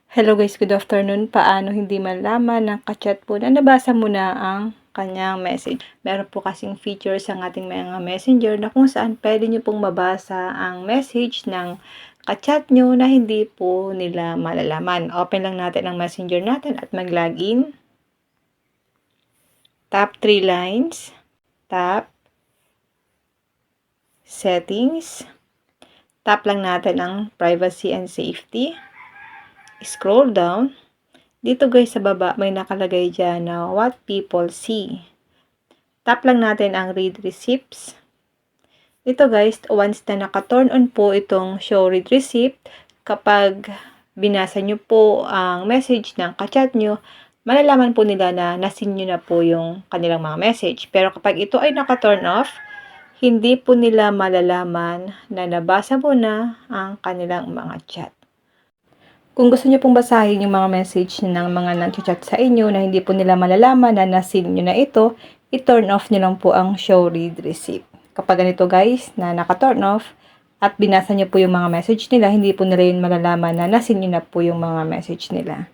Hello guys, good afternoon. Paano hindi malaman ng ka-chat po na nabasa mo na ang kanyang message? Meron po kasing features ang ating mga messenger na kung saan pwede nyo pong mabasa ang message ng ka-chat nyo na hindi po nila malalaman. Open lang natin ang messenger natin at mag-login. Tap 3 lines. Tap Settings. Tap lang natin ang Privacy and Safety. Scroll down. Dito guys sa baba may nakalagay dyan na what people see. Tap lang natin ang read receipts. Ito guys, once na naka-turn on po itong show read receipt, kapag binasa nyo po ang message ng ka-chat nyo, malalaman po nila na nasin nyo na po yung kanilang mga message. Pero kapag ito ay naka-turn off, hindi po nila malalaman na nabasa mo na ang kanilang mga chat. Kung gusto niyo pong basahin yung mga message ng mga nag-chat sa inyo na hindi po nila malalaman na nasin nyo na ito, i-turn off nyo lang po ang show read receipt. Kapag ganito guys, na naka-turn off at binasa nyo po yung mga message nila, hindi po nila yun malalaman na nasin nyo na po yung mga message nila.